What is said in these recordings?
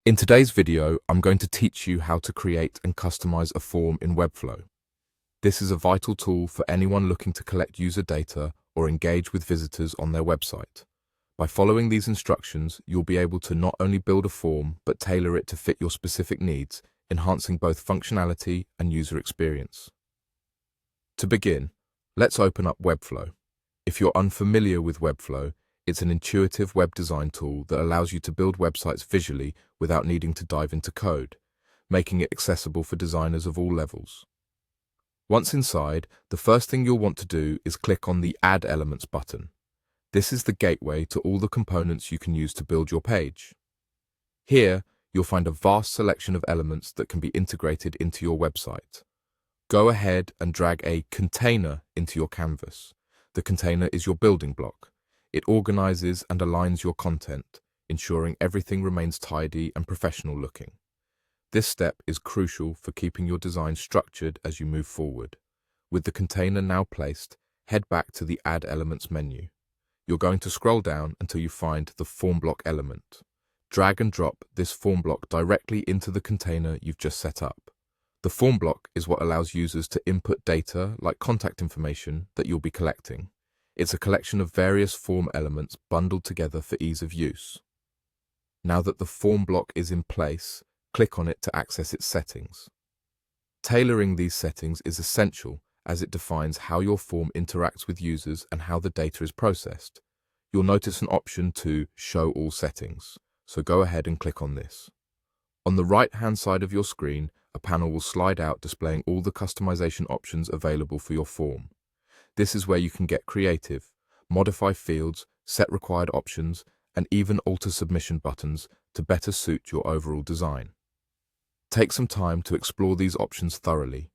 In today's video, I'm going to teach you how to create and customize a form in Webflow. This is a vital tool for anyone looking to collect user data or engage with visitors on their website. By following these instructions, you'll be able to not only build a form, but tailor it to fit your specific needs, enhancing both functionality and user experience. To begin, let's open up Webflow. If you're unfamiliar with Webflow, it's an intuitive web design tool that allows you to build websites visually without needing to dive into code, making it accessible for designers of all levels. Once inside, the first thing you'll want to do is click on the Add Elements button. This is the gateway to all the components you can use to build your page. Here, you'll find a vast selection of elements that can be integrated into your website. Go ahead and drag a container into your canvas. The container is your building block. It organizes and aligns your content, ensuring everything remains tidy and professional looking. This step is crucial for keeping your design structured as you move forward. With the container now placed, head back to the Add Elements menu. You're going to scroll down until you find the form block element. Drag and drop this form block directly into the container you've just set up. The form block is what allows users to input data like contact information that you'll be collecting. It's a collection of various form elements bundled together for ease of use. Now that the form block is in place, click on it to access its settings. Tailoring these settings is essential as it defines how your form interacts with users and how the data is processed. You'll notice an option to Show All Settings, so go ahead and click on this. On the right-hand side of your screen, a panel will slide out displaying all the customization options available for your form. This is where you can get creative, modify fields, set required options, and even alter submission buttons to better suit your overall design. Take some time to explore these options thoroughly.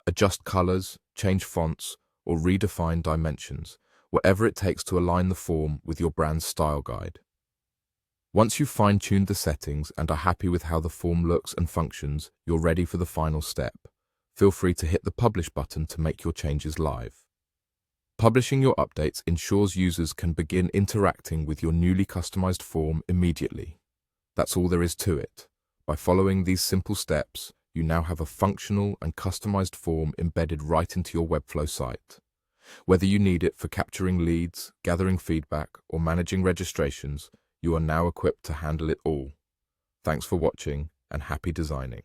Adjust colors, change fonts, or redefine dimensions, whatever it takes to align the form with your brand's style guide. Once you've fine-tuned the settings and are happy with how the form looks and functions, you're ready for the final step. Feel free to hit the Publish button to make your changes live. Publishing your updates ensures users can begin interacting with your newly customized form immediately. That's all there is to it. By following these simple steps, you now have a functional and customized form embedded right into your Webflow site. Whether you need it for capturing leads, gathering feedback, or managing registrations, you are now equipped to handle it all. Thanks for watching and happy designing.